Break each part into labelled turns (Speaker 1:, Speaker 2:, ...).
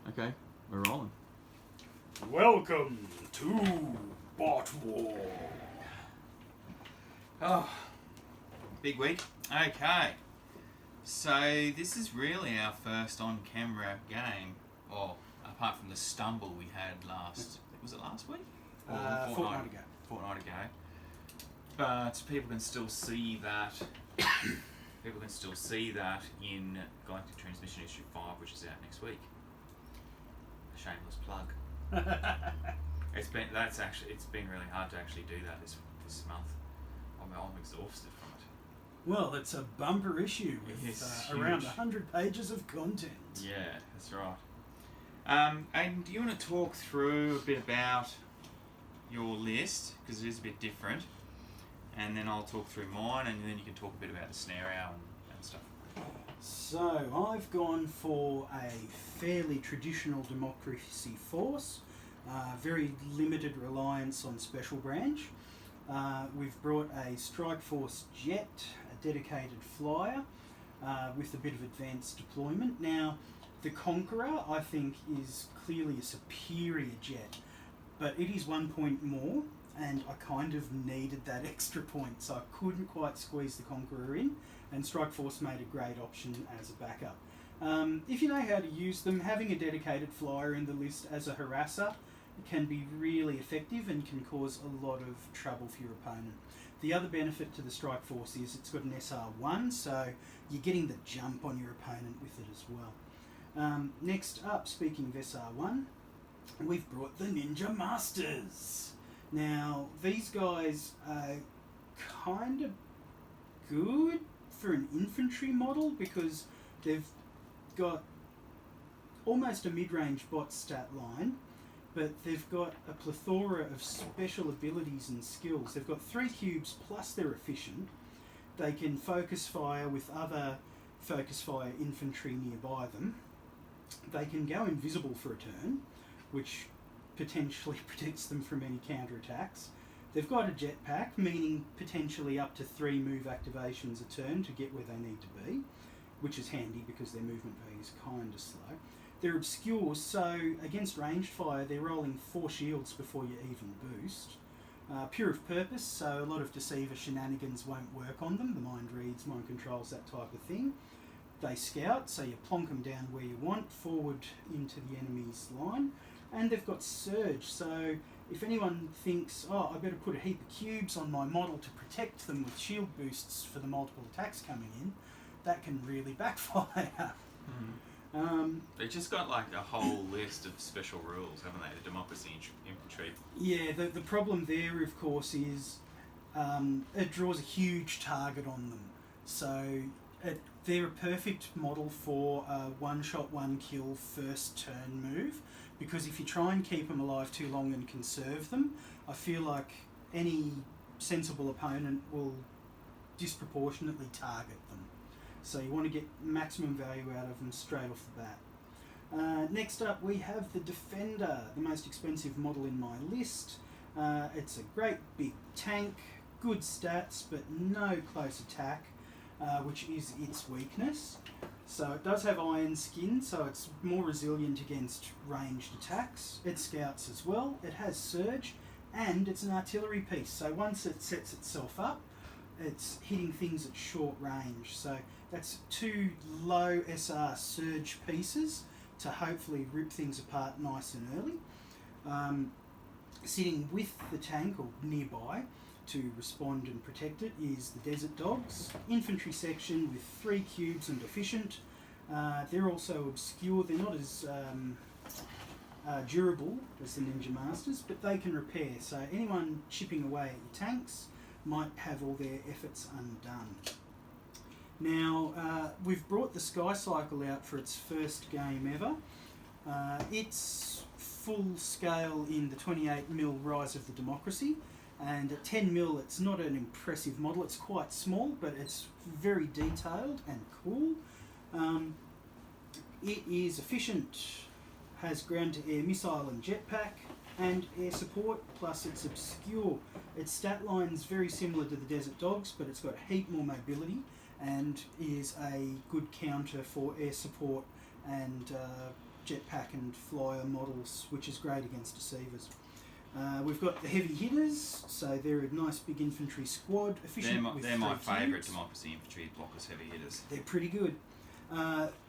Speaker 1: Okay, we're rolling.
Speaker 2: Welcome to Bot War.
Speaker 3: Oh, big week. Okay, so this is really our first on-camera game. Well, apart from the stumble we had was it last week?
Speaker 2: Fortnight ago.
Speaker 3: Fortnight ago. But people can still see that. People can still see that in Galactic Transmission Issue 5, which is out next week. Shameless plug. It's been really hard to actually do that this month. I'm exhausted from it.
Speaker 2: Well, it's a bumper issue with around 100 pages of content.
Speaker 3: Yeah, that's right. And do you want to talk through a bit about your list, because it is a bit different, and then I'll talk through mine, and then you can talk a bit about the scenario and stuff.
Speaker 2: So, I've gone for a fairly traditional democracy force, very limited reliance on special branch. We've brought a strike force jet, a dedicated flyer, with a bit of advanced deployment. Now, the Conqueror, I think, is clearly a superior jet, but it is 1 point more, and I kind of needed that extra point, so I couldn't quite squeeze the Conqueror in, and Strike Force made a great option as a backup. If you know how to use them, having a dedicated flyer in the list as a harasser can be really effective and can cause a lot of trouble for your opponent. The other benefit to the Strike Force is it's got an SR1, so you're getting the jump on your opponent with it as well. Next up, speaking of SR1, we've brought the Ninja Masters. Now, these guys are kind of good for an infantry model because they've got almost a mid-range bot stat line, but they've got a plethora of special abilities and skills. They've got 3 cubes plus they're efficient. They can focus fire with other focus fire infantry nearby them. They can go invisible for a turn, which potentially protects them from any counterattacks. They've got a jetpack, meaning potentially up to 3 move activations a turn to get where they need to be, which is handy because their movement value is kind of slow. They're obscure, so against ranged fire they're rolling 4 shields before you even boost. Pure of purpose, so a lot of Deceiver shenanigans won't work on them. The mind reads, mind controls, that type of thing. They scout, so you plonk them down where you want, forward into the enemy's line. And they've got Surge, so if anyone thinks, oh, I better put a heap of cubes on my model to protect them with shield boosts for the multiple attacks coming in, that can really backfire.
Speaker 3: They've just got like a whole list of special rules, haven't they? The democracy infantry.
Speaker 2: Yeah, the problem there, of course, is it draws a huge target on them. So they're a perfect model for a one-shot, one-kill, first turn move, because if you try and keep them alive too long and conserve them, I feel like any sensible opponent will disproportionately target them. So you want to get maximum value out of them straight off the bat. Next up we have the Defender, the most expensive model in my list. It's a great big tank, good stats but no close attack, which is its weakness. So it does have iron skin, so it's more resilient against ranged attacks. It scouts as well, it has surge, and it's an artillery piece, so once it sets itself up, it's hitting things at short range. So that's 2 low SR surge pieces to hopefully rip things apart nice and early. Sitting with the tank or nearby to respond and protect it is the Desert Dogs, infantry section with 3 cubes and efficient. They're also obscure, they're not as durable as the Ninja Masters, but they can repair, so anyone chipping away at your tanks might have all their efforts undone. Now, we've brought the Sky Cycle out for its first game ever. It's full scale in the 28mm Rise of the Democracy, and at 10mm it's not an impressive model, it's quite small, but it's very detailed and cool. It is efficient, has ground-to-air missile and jetpack, and air support, plus it's obscure. Its stat line's very similar to the Desert Dogs, but it's got a heap more mobility and is a good counter for air support and jetpack and flyer models, which is great against Deceivers. We've got the heavy hitters, so they're a nice big infantry squad. Efficient
Speaker 3: They're my
Speaker 2: three
Speaker 3: favourite
Speaker 2: cubes.
Speaker 3: democracy infantry blockers, heavy hitters.
Speaker 2: They're pretty good.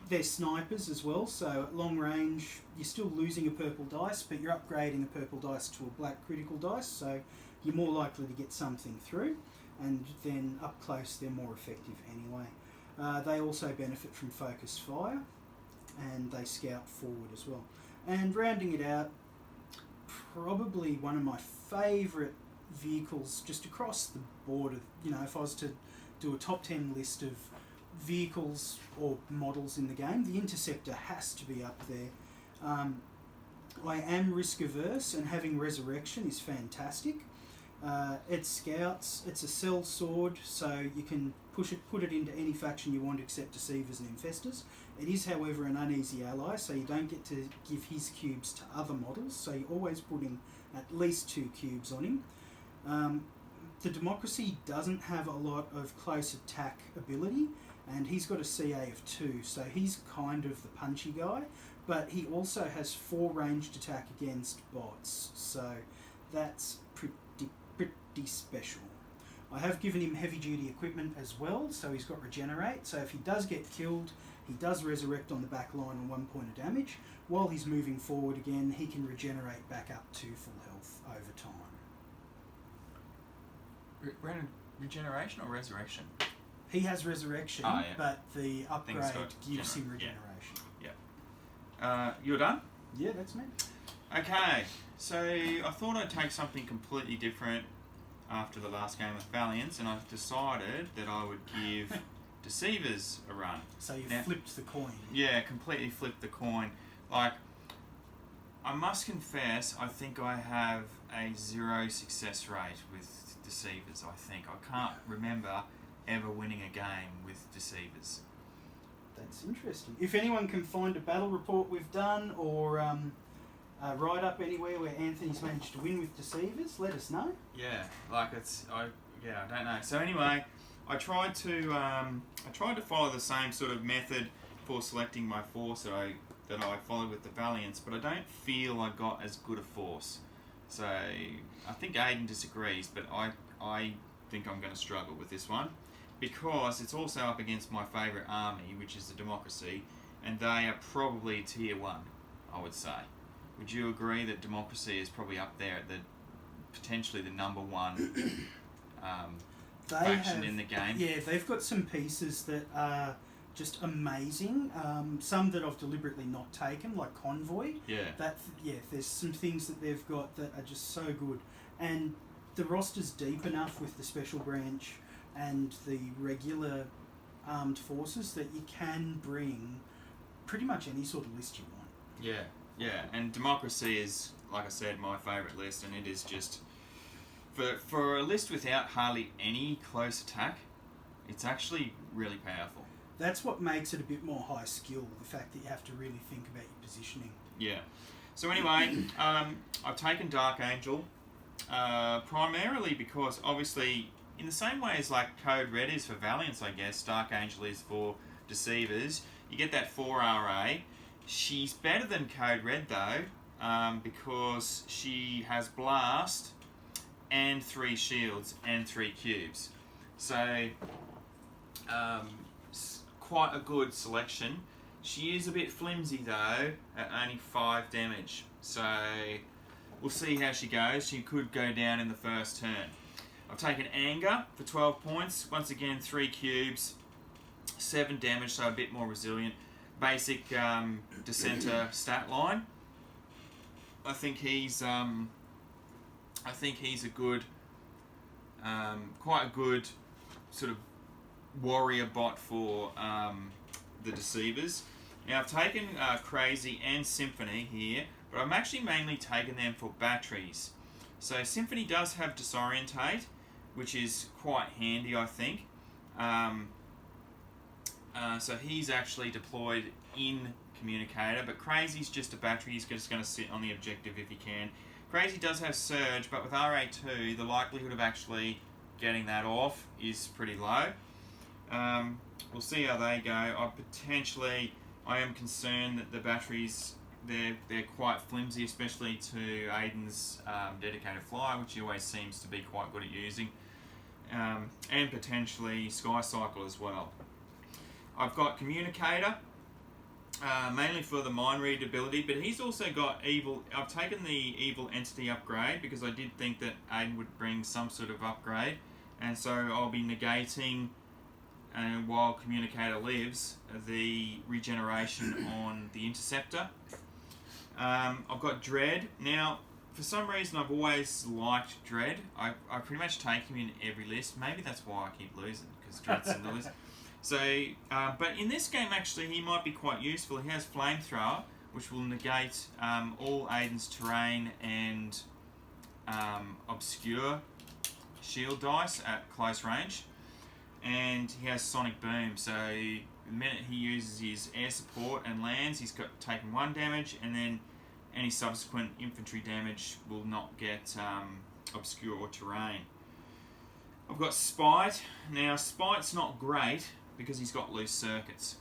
Speaker 2: They're snipers as well, so at long range you're still losing a purple dice, but you're upgrading a purple dice to a black critical dice, so you're more likely to get something through, and then up close they're more effective anyway. They also benefit from focused fire, and they scout forward as well. And rounding it out, probably one of my favourite vehicles just across the board. You know, if I was to do a top 10 list of vehicles or models in the game, the Interceptor has to be up there. I am risk averse, and having Resurrection is fantastic. It scouts, it's a cell sword, so you can put it into any faction you want except Deceivers and Infestors. It is, however, an uneasy ally, so you don't get to give his cubes to other models, so you're always putting at least 2 cubes on him. The Democracy doesn't have a lot of close attack ability, and he's got a CA of 2, so he's kind of the punchy guy, but he also has 4 ranged attack against bots, so that's pretty special. I have given him heavy duty equipment as well, so he's got regenerate, so if he does get killed, he does resurrect on the back line on 1 point of damage. While he's moving forward again, he can regenerate back up to full health over time.
Speaker 3: Regeneration or resurrection?
Speaker 2: He has resurrection, but the upgrade gives him regeneration.
Speaker 3: Yeah. You're done?
Speaker 2: Yeah, that's me.
Speaker 3: Okay, so I thought I'd take something completely different after the last game of Valiance, and I've decided that I would give Deceivers a run.
Speaker 2: So you flipped the coin.
Speaker 3: Yeah, completely flipped the coin. Like, I must confess, I think I have a 0 success rate with Deceivers, I think. I can't remember ever winning a game with Deceivers.
Speaker 2: That's interesting. If anyone can find a battle report we've done, or a write-up anywhere where Anthony's managed to win with Deceivers, let us know.
Speaker 3: Yeah, like I don't know. So anyway, I tried to follow the same sort of method for selecting my force that I followed with the Valiance, but I don't feel I got as good a force. So I think Aiden disagrees, but I think I'm going to struggle with this one, because it's also up against my favourite army, which is the Democracy, and they are probably tier 1, I would say. Would you agree that Democracy is probably up there at potentially the number 1 faction in the game?
Speaker 2: Yeah, they've got some pieces that are just amazing. Some that I've deliberately not taken, like Convoy.
Speaker 3: Yeah.
Speaker 2: There's some things that they've got that are just so good. And the roster's deep enough with the Special Branch and the regular armed forces that you can bring pretty much any sort of list you want.
Speaker 3: Yeah, and Democracy is, like I said, my favourite list, and it is just, for a list without hardly any close attack, it's actually really powerful.
Speaker 2: That's what makes it a bit more high skill, the fact that you have to really think about your positioning.
Speaker 3: Yeah. So anyway, I've taken Dark Angel, primarily because, obviously, in the same way as like Code Red is for Valiance, I guess, Dark Angel is for Deceivers, you get that 4 RA. She's better than Code Red though, because she has Blast and 3 shields and 3 cubes. So, quite a good selection. She is a bit flimsy though, at only 5 damage. So, we'll see how she goes. She could go down in the first turn. I've taken Anger for 12 points. Once again, 3 cubes, 7 damage, so a bit more resilient. Basic Dissenter stat line. I think he's a good, quite a good sort of warrior bot for the Deceivers. Now I've taken Crazy and Symphony here, but I'm actually mainly taking them for batteries. So Symphony does have Disorientate, which is quite handy, I think. So he's actually deployed in Communicator, but Crazy's just a battery. He's just going to sit on the objective if he can. Crazy does have Surge, but with RA2, the likelihood of actually getting that off is pretty low. We'll see how they go. I am concerned that the batteries they're quite flimsy, especially to Aiden's dedicated flyer, which he always seems to be quite good at using, and potentially Sky Cycle as well. I've got Communicator, mainly for the mind read ability, but he's also got Evil. I've taken the Evil Entity upgrade because I did think that Aiden would bring some sort of upgrade, and so I'll be negating, while Communicator lives, the regeneration on the Interceptor. I've got Dread. Now, for some reason, I've always liked Dread. I pretty much take him in every list. Maybe that's why I keep losing, because Dread's in the list. So, but in this game, actually, he might be quite useful. He has Flamethrower, which will negate all Aiden's terrain and obscure shield dice at close range. And he has Sonic Boom, so the minute he uses his air support and lands, he's got taken 1 damage, and then any subsequent infantry damage will not get obscure or terrain. I've got Spite. Now, Spite's not great because he's got loose circuits,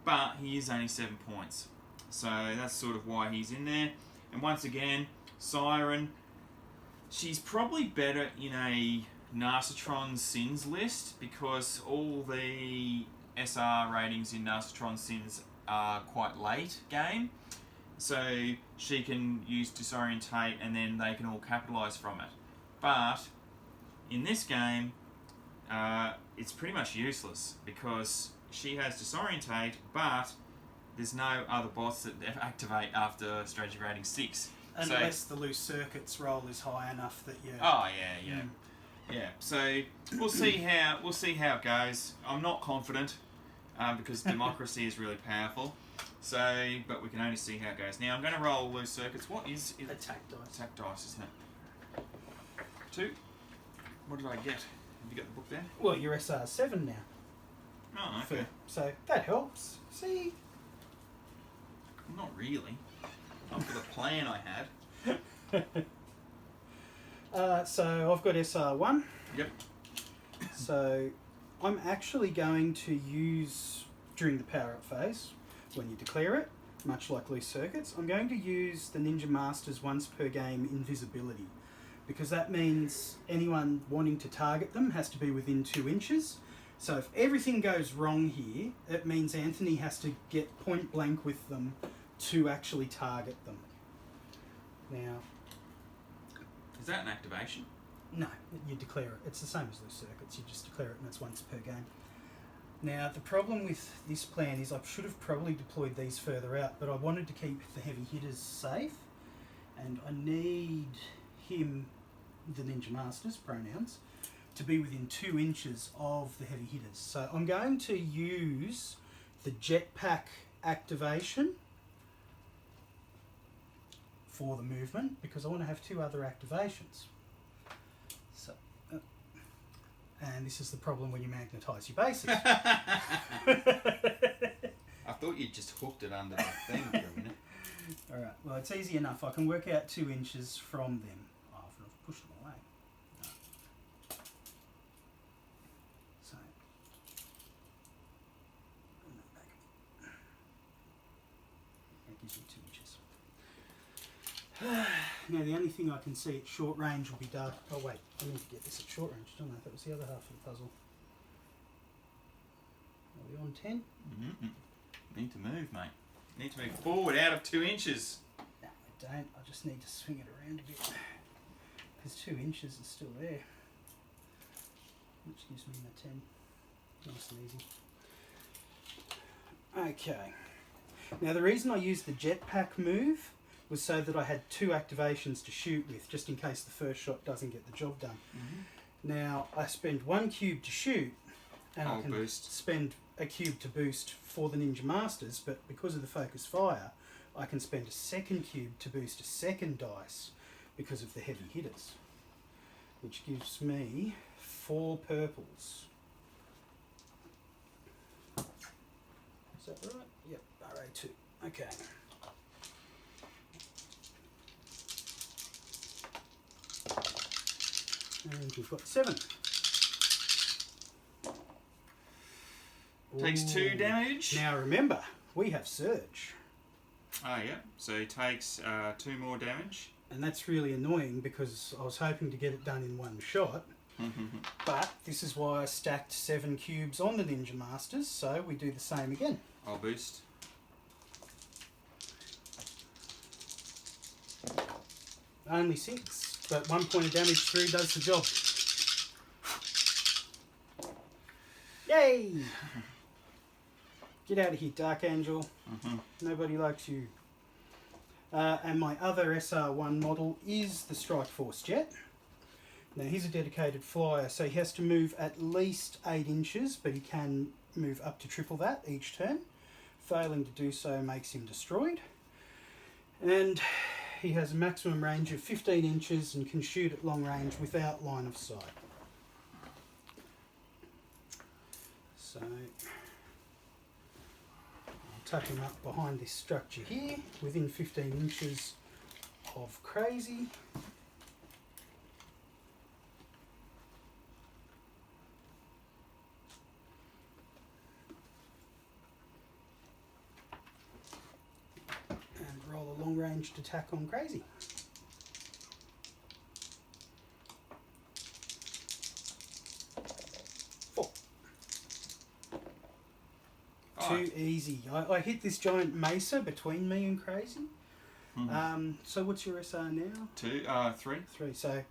Speaker 3: but he is only 7 points, so that's sort of why he's in there. And once again, Siren, she's probably better in a Narcitron Sins list because all the SR ratings in Narcitron Sins are quite late game, so she can use Disorientate and then they can all capitalise from it. But in this game, it's pretty much useless because she has Disorientate, but there's no other boss that activate after strategy rating 6.
Speaker 2: Unless the loose circuits roll is high enough that you...
Speaker 3: Oh yeah. Yeah, so we'll see how it goes. I'm not confident because democracy is really powerful. So, but we can only see how it goes. Now I'm going to roll loose circuits. What is it?
Speaker 2: Attack dice.
Speaker 3: Attack dice, isn't it? 2. What did I get? Have you got the book there?
Speaker 2: Well, you're SR7 now.
Speaker 3: Oh, okay.
Speaker 2: So that helps. See?
Speaker 3: Not really. Not for the plan I had.
Speaker 2: So I've got SR1.
Speaker 3: Yep.
Speaker 2: So I'm actually going to use, during the power up phase, when you declare it, much like loose circuits, I'm going to use the Ninja Master's once per game invisibility, because that means anyone wanting to target them has to be within 2 inches. So if everything goes wrong here, it means Anthony has to get point blank with them to actually target them. Now,
Speaker 3: is that an activation?
Speaker 2: no, you declare it. It's the same as loose circuits. You just declare it and it's once per game. Now, the problem with this plan is I should have probably deployed these further out, but I wanted to keep the heavy hitters safe, and I need him, the Ninja Master's pronouns, to be within 2 inches of the heavy hitters. So I'm going to use the jetpack activation for the movement because I want to have 2 other activations. So, and this is the problem when you magnetise your bases.
Speaker 3: I thought you just hooked it under the thing for a minute.
Speaker 2: Alright, well it's easy enough. I can work out 2 inches from them. Oh, I've pushed them away. No. So, bring that back. That gives me 2 inches. Now the only thing I can see at short range will be dark. Oh wait, I need to get this at short range, don't I? That was the other half of the puzzle. Are we on 10?
Speaker 3: Mm-hmm. Need to move, mate. Need to move forward out of 2 inches.
Speaker 2: No, I don't. I just need to swing it around a bit. Because 2 inches is still there. Which gives me my 10. Nice and easy. Okay. Now the reason I used the jetpack move was so that I had 2 activations to shoot with, just in case the first shot doesn't get the job done. Mm-hmm. Now, I spend 1 cube to shoot, and I can spend a cube to boost for the Ninja Masters, but because of the focus fire, I can spend a 2nd cube to boost a 2nd dice because of the heavy hitters, which gives me 4 purples. Is that right? Yep, RA2. Okay. And we've got 7.
Speaker 3: Takes 2 damage.
Speaker 2: Now remember, we have Surge.
Speaker 3: Oh, yeah. So he takes 2 more damage.
Speaker 2: And that's really annoying because I was hoping to get it done in one shot. But this is why I stacked 7 cubes on the Ninja Masters, so we do the same again.
Speaker 3: I'll boost.
Speaker 2: Only 6, but 1 point of damage through does the job. Yay! Get out of here, Dark Angel. Nobody likes you. And my other SR1 model is the Strike Force Jet. Now he's a dedicated flyer, so he has to move at least 8 inches, but he can move up to triple that each turn. Failing to do so makes him destroyed. And he has a maximum range of 15 inches and can shoot at long range without line of sight. So I'll tuck him up behind this structure here, within 15 inches of Crazy. And roll a long-ranged attack on Crazy. Too easy. I hit this giant mesa between me and Crazy. So what's your SR now?
Speaker 3: 3.
Speaker 2: 3. So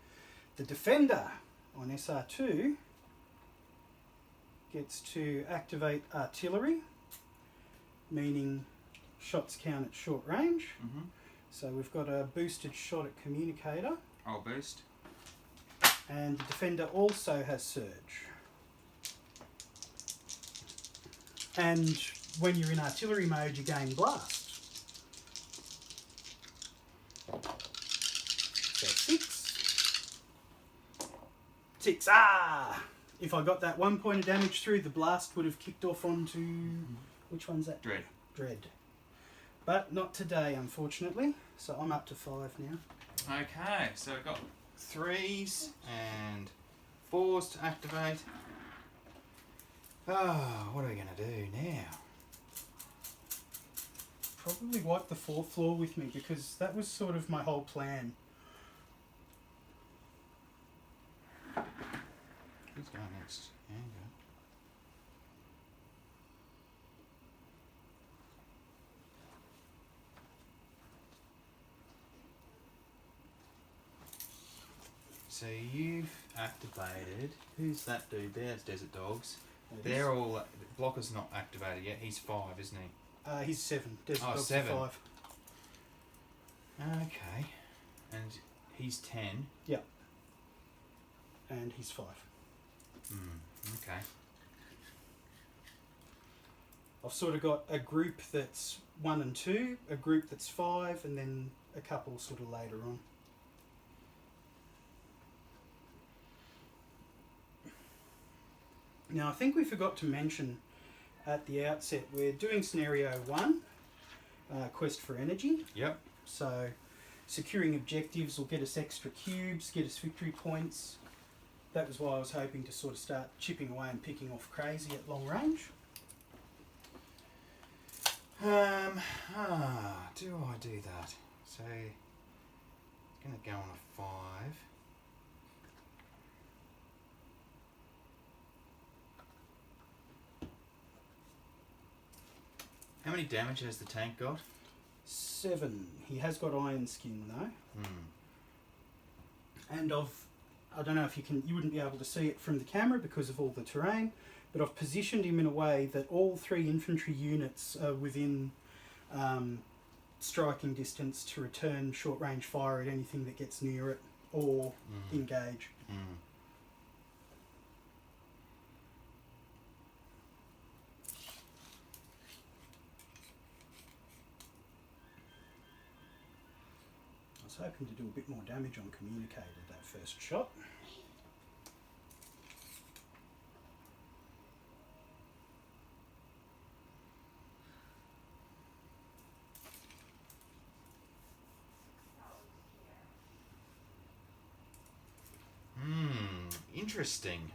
Speaker 2: the defender on SR2 gets to activate artillery, meaning shots count at short range. So we've got a boosted shot at communicator.
Speaker 3: I'll boost.
Speaker 2: And the defender also has surge. And when you're in artillery mode, you gain blast. So 6. 6. Ah! If I got that 1 point of damage through, the blast would have kicked off onto... Which one's that?
Speaker 3: Dread.
Speaker 2: Dread. But not today, unfortunately. So I'm up to 5 now.
Speaker 3: Okay, so I've got 3s and 4s to activate. Oh, what are we going to do now?
Speaker 2: Probably wipe the 4th floor with me because that was sort of my whole plan.
Speaker 3: Who's going next? Andrew. So you've activated. Who's that dude? There's Desert Dogs. They're all... Blocker's not activated yet. He's 5, isn't he?
Speaker 2: He's 7. Desert Dogs
Speaker 3: 7.
Speaker 2: are 5.
Speaker 3: Okay. And he's 10.
Speaker 2: Yep. And he's 5.
Speaker 3: Okay.
Speaker 2: I've sort of got a group that's 1 and 2, a group that's 5, and then a couple sort of later on. Now, I think we forgot to mention at the outset, we're doing scenario 1, Quest for Energy.
Speaker 3: Yep.
Speaker 2: So, securing objectives will get us extra cubes, get us victory points. That was why I was hoping to sort of start chipping away and picking off Crazy at long range.
Speaker 3: Do I do that? So, it's going to go on a 5. How many damage has the tank got?
Speaker 2: 7. He has got iron skin though. And I don't know if you wouldn't be able to see it from the camera because of all the terrain, but I've positioned him in a way that all 3 infantry units are within striking distance to return short range fire at anything that gets near it or engage. I was hoping to do a bit more damage on communicator that first shot.
Speaker 3: Interesting.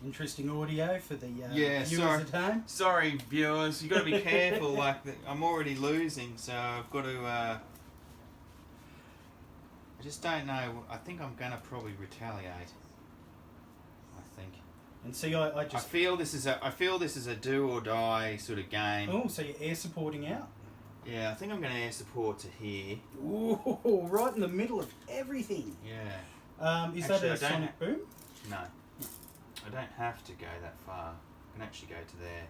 Speaker 2: Interesting audio for the
Speaker 3: Yeah,
Speaker 2: viewers
Speaker 3: sorry.
Speaker 2: at home.
Speaker 3: Sorry, viewers. You got to be careful. I'm already losing, so I've got to. I just don't know. I think I'm gonna probably retaliate. I think.
Speaker 2: And see, I
Speaker 3: I
Speaker 2: just...
Speaker 3: feel this is a do or die sort of game.
Speaker 2: Oh, so you're air supporting out?
Speaker 3: Yeah, I think I'm gonna air support to here.
Speaker 2: Ooh, right in the middle of everything.
Speaker 3: Yeah.
Speaker 2: Is
Speaker 3: Actually,
Speaker 2: that a sonic boom?
Speaker 3: No. I don't have to go that far. I can actually go to there.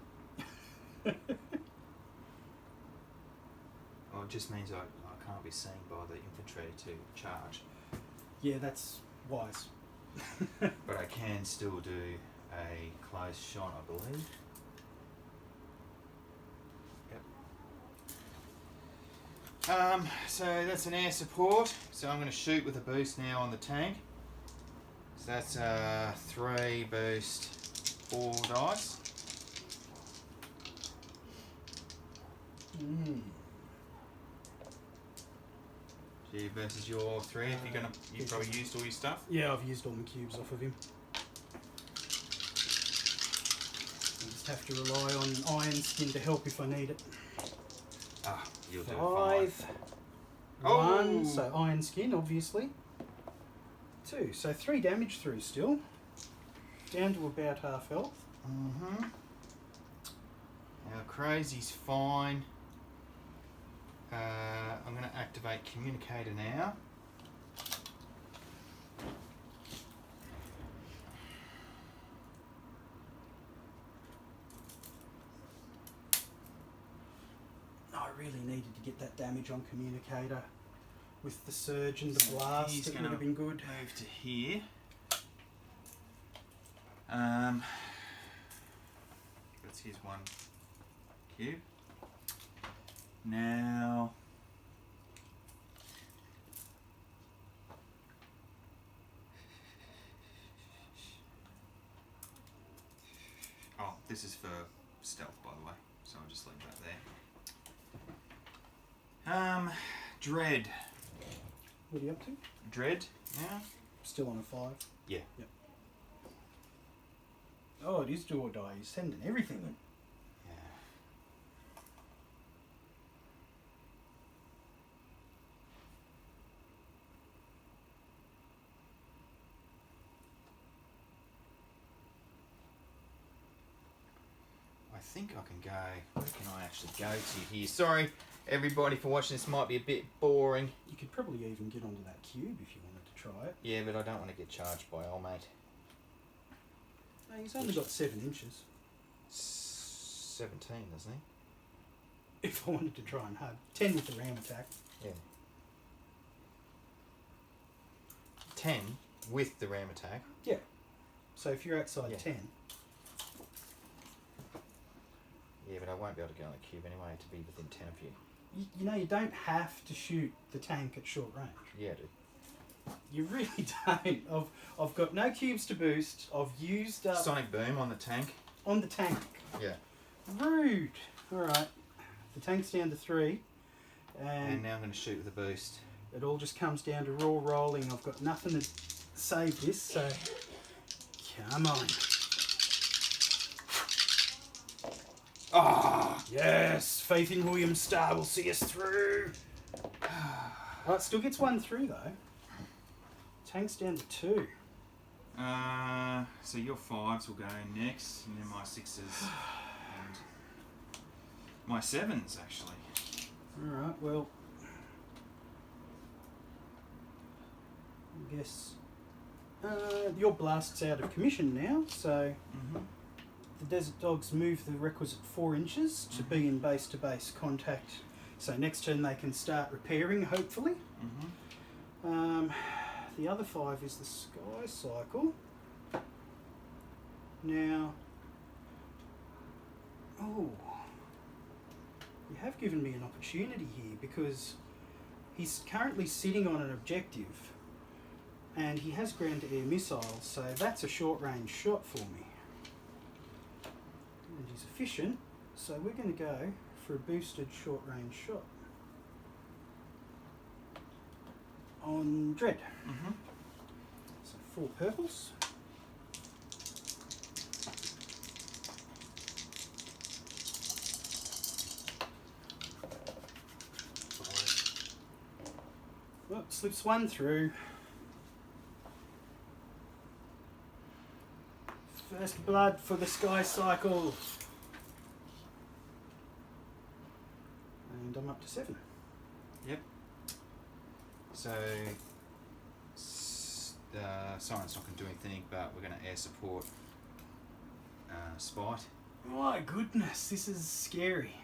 Speaker 3: Oh, it just means I can't be seen by the infantry to charge.
Speaker 2: Yeah, that's wise.
Speaker 3: But I can still do a close shot, I believe. Yep. So that's an air support. So I'm going to shoot with a boost now on the tank. So that's 3 boost, 4 dice. G versus your 3. If you've probably used all your stuff.
Speaker 2: Yeah, I've used all my cubes off of him. I just have to rely on iron skin to help if I need it.
Speaker 3: Ah, you'll do
Speaker 2: 5.
Speaker 3: Oh!
Speaker 2: 1, so iron skin, obviously. 2, so 3 damage through still. Down to about half health.
Speaker 3: Mm-hmm. Now, crazy's fine. I'm going to activate communicator now.
Speaker 2: I really needed to get that damage on communicator. With the surge and the blast,
Speaker 3: He's
Speaker 2: it would
Speaker 3: gonna
Speaker 2: have been good.
Speaker 3: Move to here. That's his 1 cube. Now, oh, this is for stealth, by the way, so I'll just leave that there. Dread.
Speaker 2: What are you up to?
Speaker 3: Dread, yeah.
Speaker 2: Still on a 5?
Speaker 3: Yeah.
Speaker 2: Yep. Oh, it is do or die. You're sending everything.
Speaker 3: Yeah. I think I can go. Where can I actually go to here? Sorry, everybody, for watching. This might be a bit boring.
Speaker 2: You could probably even get onto that cube if you wanted to try it.
Speaker 3: Yeah, but I don't want to get charged by old mate.
Speaker 2: No, he's only got 7 inches.
Speaker 3: 17, doesn't he?
Speaker 2: If I wanted to try and hug. 10 with the ram attack.
Speaker 3: Yeah. 10 with the ram attack.
Speaker 2: Yeah. So if you're outside
Speaker 3: Yeah.
Speaker 2: 10...
Speaker 3: Yeah, but I won't be able to go on the cube anyway to be within 10 of you.
Speaker 2: You know, you don't have to shoot the tank at short range.
Speaker 3: Yeah, dude.
Speaker 2: You really don't. I've got no cubes to boost. I've used up...
Speaker 3: Sonic boom on the tank.
Speaker 2: On the tank.
Speaker 3: Yeah.
Speaker 2: Rude. Alright. The tank's down to 3.
Speaker 3: And now I'm going to shoot with a boost.
Speaker 2: It all just comes down to raw rolling. I've got nothing to save this, so... Come on.
Speaker 3: Ah!
Speaker 2: Yes! Faith in William Starr will see us through. Oh, it still gets 1 through, though. Tank's down to 2.
Speaker 3: So your 5s will go next, and then my 6s, and my 7s, actually.
Speaker 2: Alright, well... I guess... your blast's out of commission now, so...
Speaker 3: Mm-hmm.
Speaker 2: The Desert Dogs move the requisite 4 inches to be in base-to-base contact. So next turn they can start repairing, hopefully.
Speaker 3: Mm-hmm.
Speaker 2: The other 5 is the Sky Cycle. Now... Oh... You have given me an opportunity here because he's currently sitting on an objective and he has ground-to-air missiles, so that's a short-range shot for me. And he's efficient, so we're going to go for a boosted short-range shot on Dread.
Speaker 3: Mm-hmm.
Speaker 2: So 4 purples. Slips one through. First blood for the Sky Cycle. And I'm up to 7.
Speaker 1: Yep. So, Siren's not going to do anything, but we're going to air support Spite.
Speaker 2: My goodness, this is scary.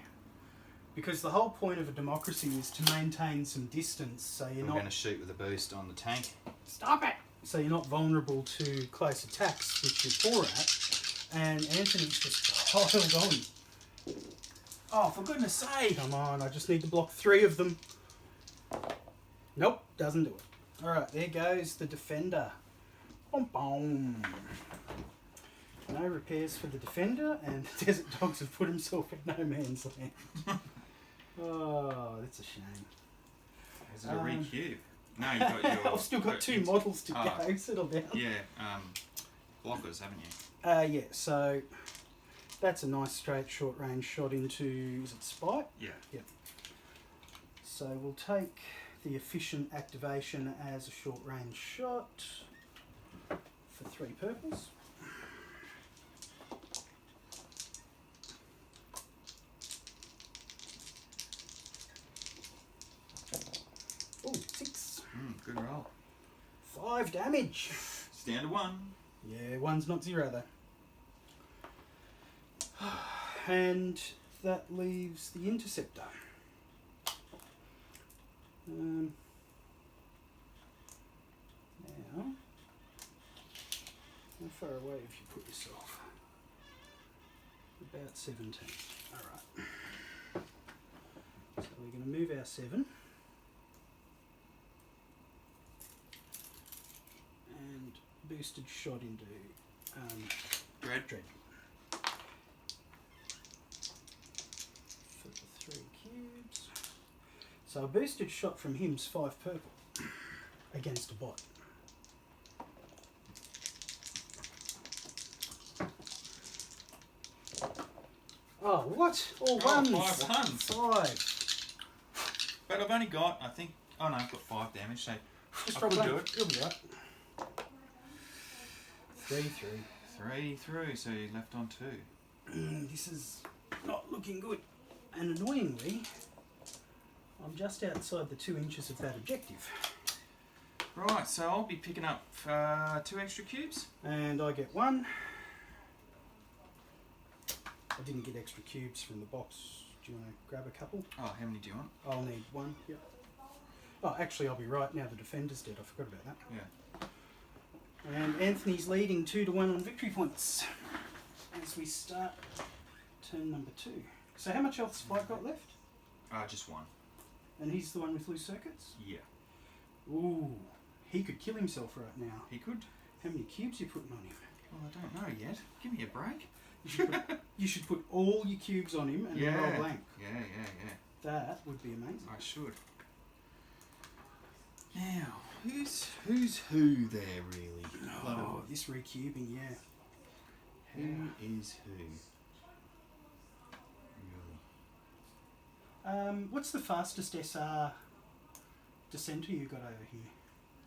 Speaker 2: Because the whole point of a democracy is to maintain some distance, so you're
Speaker 1: We're
Speaker 2: not...
Speaker 1: going to shoot with a boost on the tank.
Speaker 2: Stop it! So you're not vulnerable to close attacks, which you're poor at. And Anthony's just piled on. Oh, for goodness sake! Come on, I just need to block 3 of them. Nope, doesn't do it. Alright, there goes the defender. Boom, boom. No repairs for the defender, and the Desert Dogs have put himself in no man's land. Oh, that's a shame.
Speaker 3: Is it a recube? No, you've got your...
Speaker 2: I've still got 2 models to go, settle down.
Speaker 3: Yeah, blockers, haven't you?
Speaker 2: Yeah, so that's a nice straight short range shot into, is it Spite?
Speaker 3: Yeah.
Speaker 2: Yep. So we'll take the efficient activation as a short range shot for 3 purples. Oh, 6.
Speaker 3: Good roll.
Speaker 2: 5 damage.
Speaker 3: It's down to 1.
Speaker 2: Yeah, 1's not 0 though. And that leaves the interceptor. Now, how far away have you put yourself? About 17. Alright. So we're going to move our 7. And boosted shot into
Speaker 3: Dread.
Speaker 2: For the 3 cubes. So a boosted shot from him's 5 purple against a bot. Oh, what? All ones.
Speaker 3: 5 ones.
Speaker 2: 5.
Speaker 3: But I've only got, I think... Oh no, I've got 5 damage, so
Speaker 2: Just
Speaker 3: I
Speaker 2: drop
Speaker 3: could
Speaker 2: one.
Speaker 3: do it.
Speaker 2: You'll be right. 3 through.
Speaker 3: 3 through, so you left on 2.
Speaker 2: This is not looking good. And annoyingly, I'm just outside the 2 inches of that objective.
Speaker 3: Right, so I'll be picking up 2 extra cubes.
Speaker 2: And I get 1. I didn't get extra cubes from the box. Do you want to grab a couple?
Speaker 3: Oh, how many do you want?
Speaker 2: I'll need 1, yep. Oh, actually, I'll be right now. The defender's dead. I forgot about that.
Speaker 3: Yeah.
Speaker 2: And Anthony's leading 2-1 on victory points as we start turn number 2. So how much health Spike got left?
Speaker 3: Just 1.
Speaker 2: And he's the one with loose circuits?
Speaker 3: Yeah.
Speaker 2: Ooh, he could kill himself right now.
Speaker 3: He could.
Speaker 2: How many cubes are you putting on him?
Speaker 3: Well, I don't know yet. Give me a break.
Speaker 2: You should put all your cubes on him and then roll blank.
Speaker 3: Yeah.
Speaker 2: That would be amazing.
Speaker 3: I should. Now, who's who there, really?
Speaker 2: Oh, this recubing, yeah.
Speaker 1: Who is who? Really?
Speaker 2: What's the fastest SR descenter you got over here?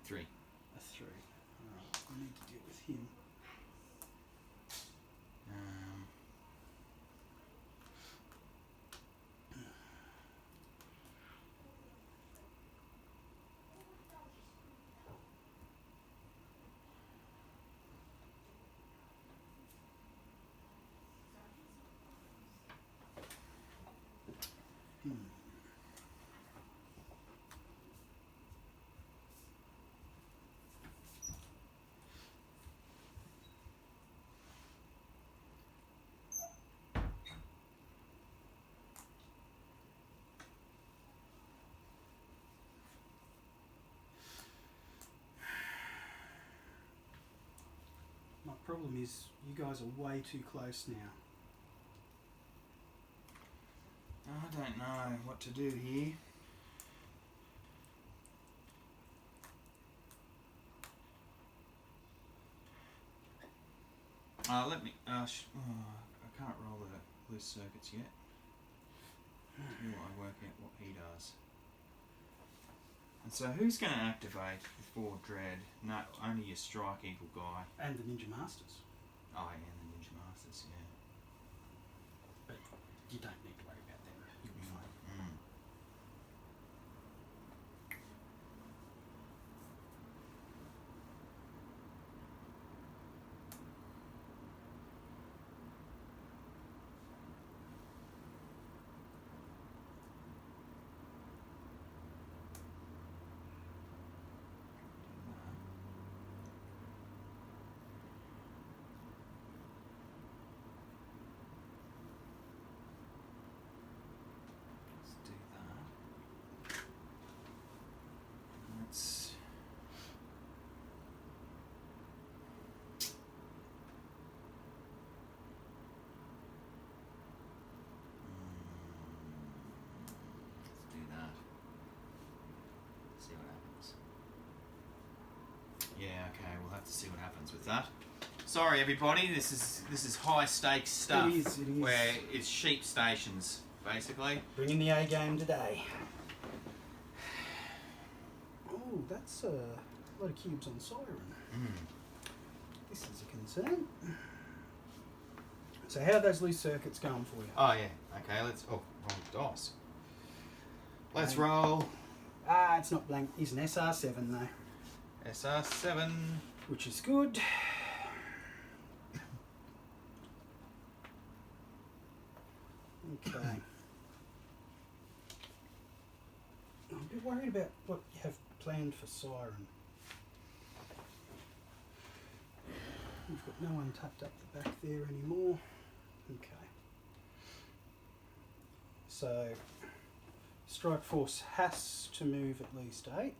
Speaker 3: 3.
Speaker 2: A 3. Alright, I need to deal with him. My problem is you guys are way too close now.
Speaker 3: I don't know what to do here. Let me... I can't roll the loose circuits yet. Until I work out what he does. And so who's going to activate before Dread? No, only your Strike Eagle guy.
Speaker 2: And the Ninja Masters.
Speaker 3: Oh, yeah, and the Ninja Masters, yeah.
Speaker 2: But you don't need to worry about them. You'll be fine.
Speaker 3: Mm. Let's do that. Let's... Let's do that. See what happens. Yeah, okay, we'll have to see what happens with that. Sorry, everybody. This is high stakes stuff.
Speaker 2: It is.
Speaker 3: Where it's sheep stations, basically.
Speaker 2: Bringing the A game today. Oh, that's a lot of cubes on Siren. This is a concern. So how are those loose circuits going for you?
Speaker 3: Oh yeah. Okay. Let's. Oh, wrong dice. Let's
Speaker 2: Okay.
Speaker 3: roll.
Speaker 2: It's not blank. He's an SR7 though,
Speaker 3: SR7.
Speaker 2: which is good. Okay. I'm a bit worried about what you have planned for Siren. We've got no one tucked up the back there anymore. Okay. So, Strike Force has to move at least 8.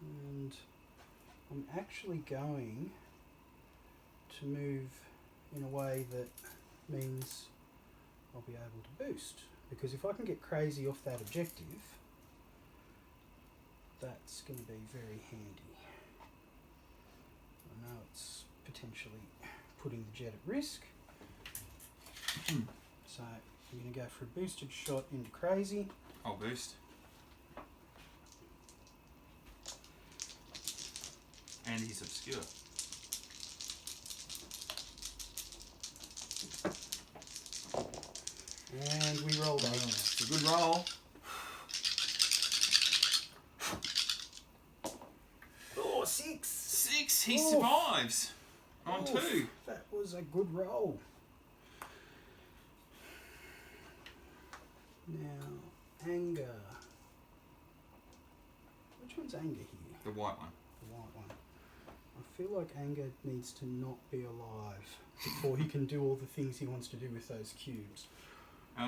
Speaker 2: And I'm actually going to move in a way that means I'll be able to boost. Because if I can get crazy off that objective, that's going to be very handy. I know it's potentially putting the jet at risk. So I'm going to go for a boosted shot into crazy.
Speaker 3: I'll boost. And he's obscure.
Speaker 2: And we roll that.
Speaker 3: It's a good roll.
Speaker 2: Oh, 6!
Speaker 3: 6. He
Speaker 2: Oof.
Speaker 3: survives. On
Speaker 2: Oof,
Speaker 3: 2.
Speaker 2: That was a good roll. Now, anger. Which one's anger here?
Speaker 3: The white one.
Speaker 2: The white one. I feel like anger needs to not be alive before he can do all the things he wants to do with those cubes.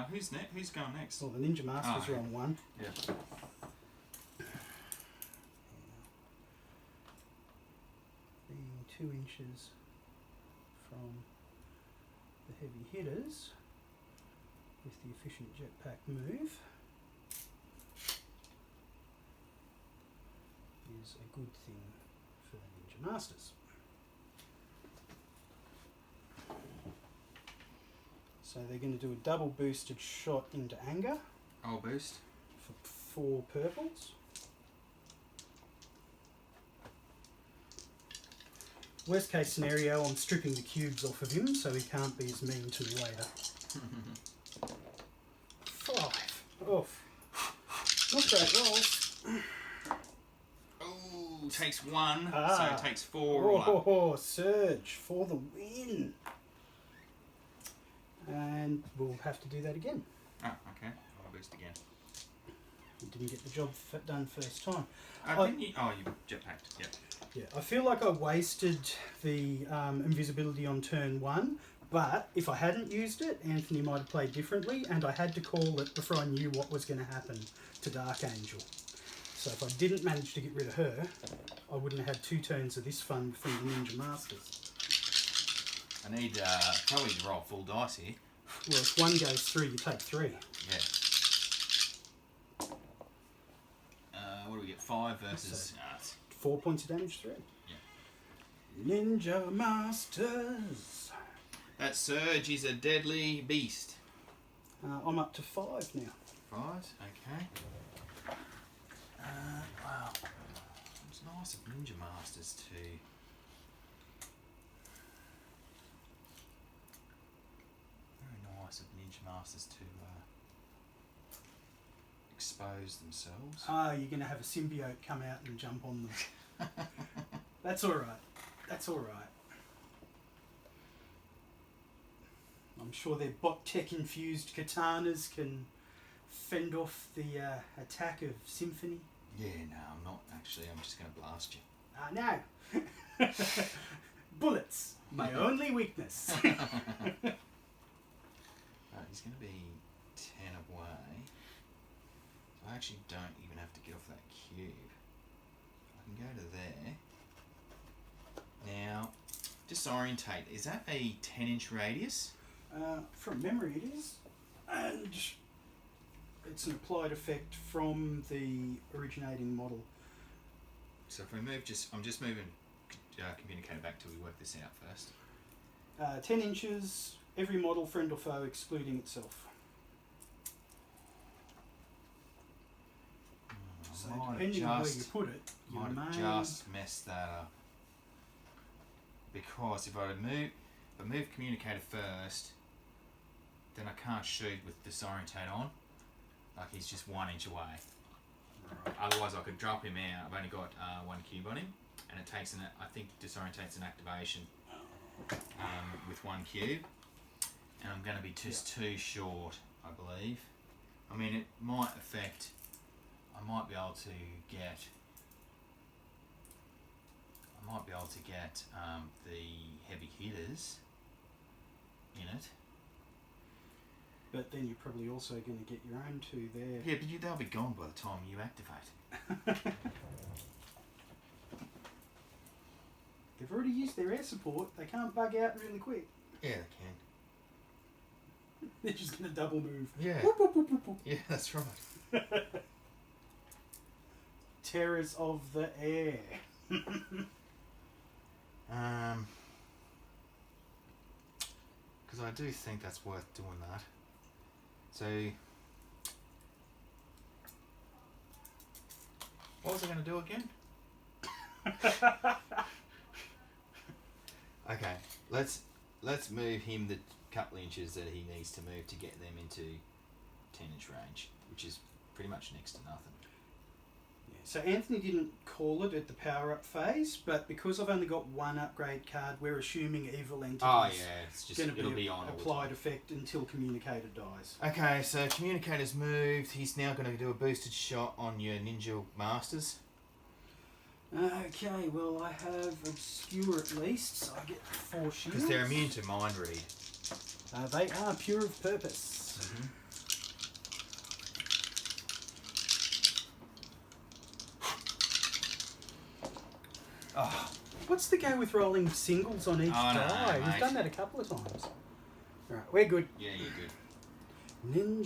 Speaker 3: Who's next? Who's going next?
Speaker 2: Well, the Ninja Masters are on 1.
Speaker 3: Yeah.
Speaker 2: Being 2 inches from the heavy hitters with the efficient jetpack move is a good thing for the Ninja Masters. So they're going to do a double boosted shot into anger
Speaker 3: I'll boost.
Speaker 2: for 4 purples. Worst case scenario, I'm stripping the cubes off of him so he can't be as mean to me later. 5. Oof. Not great rolls.
Speaker 3: Oh, takes 1.
Speaker 2: Ah.
Speaker 3: So it takes 4 all up.
Speaker 2: Oh, Surge for the win. And we'll have to do that again.
Speaker 3: Oh, okay. I'll boost again.
Speaker 2: We didn't get the job done first time.
Speaker 3: Didn't you? Oh, you jetpacked. Yep.
Speaker 2: Yeah, I feel like I wasted the invisibility on turn 1, but if I hadn't used it, Anthony might have played differently, and I had to call it before I knew what was going to happen to Dark Angel. So if I didn't manage to get rid of her, I wouldn't have had 2 turns of this fun from the Ninja Masters.
Speaker 3: I need probably to roll full dice here.
Speaker 2: Well, if 1 goes through, you take 3.
Speaker 3: Yeah. What do we get? 5 versus...
Speaker 2: 4 points of damage through.
Speaker 3: Yeah.
Speaker 2: Ninja Masters.
Speaker 3: That Surge is a deadly beast.
Speaker 2: I'm up to 5 now.
Speaker 1: 5, okay. Wow. It's nice of Ninja Masters to... Very nice of Ninja Masters to expose themselves.
Speaker 2: You're going to have a symbiote come out and jump on them. That's alright. That's alright. I'm sure their bot tech infused katanas can fend off the attack of Symphony.
Speaker 1: Yeah, no, I'm not actually. I'm just going to blast you.
Speaker 2: No. Bullets, my only weakness.
Speaker 1: Right, he's going to be 10 away. So I actually don't even have to get off that cube. I can go to there. Now, disorientate. Is that a 10-inch radius?
Speaker 2: From memory it is. And it's an applied effect from the originating model.
Speaker 1: So if we move, I'm just moving communicator back till we work this out first.
Speaker 2: 10 inches, every model, friend or foe, excluding itself. So depending on where you put it, you
Speaker 1: might have just messed that up. Because if I move communicator first, then I can't shoot with disorientate on. Like he's just 1 inch away. Right. Otherwise I could drop him out. I've only got 1 cube on him, and it takes I think disorientate's an activation with 1 cube, and I'm going to be just too short, I believe. I mean, it might affect. I might be able to get the heavy hitters in it.
Speaker 2: But then you're probably also going to get your own 2 there.
Speaker 1: Yeah, but they'll be gone by the time you activate.
Speaker 2: They've already used their air support. They can't bug out really quick.
Speaker 1: Yeah, they can.
Speaker 2: They're just going to double move.
Speaker 1: Yeah.
Speaker 2: Whoop, whoop, whoop, whoop, whoop.
Speaker 1: Yeah, that's right.
Speaker 2: Terrors of the air.
Speaker 1: Because I do think that's worth doing that. So, what was I going to do again? Okay, let's move him the couple inches that he needs to move to get them into 10-inch range, which is pretty much next to nothing.
Speaker 2: Yeah, so Anthony didn't call it at the power-up phase, but because I've only got 1 upgrade card, we're assuming evil entities.
Speaker 1: Oh yeah, it's just
Speaker 2: going to
Speaker 1: be on
Speaker 2: applied effect until communicator dies.
Speaker 1: Okay, so communicator's moved. He's now going to do a boosted shot on your ninja masters.
Speaker 2: Okay, well I have obscure at least, so I get 4 shields.
Speaker 1: Because they're immune to mind read.
Speaker 2: They are pure of purpose.
Speaker 1: Mm-hmm. Oh.
Speaker 2: What's the go with rolling singles on each die?
Speaker 1: No,
Speaker 2: We've done that a couple of times. Alright, we're good.
Speaker 1: Yeah, you're good.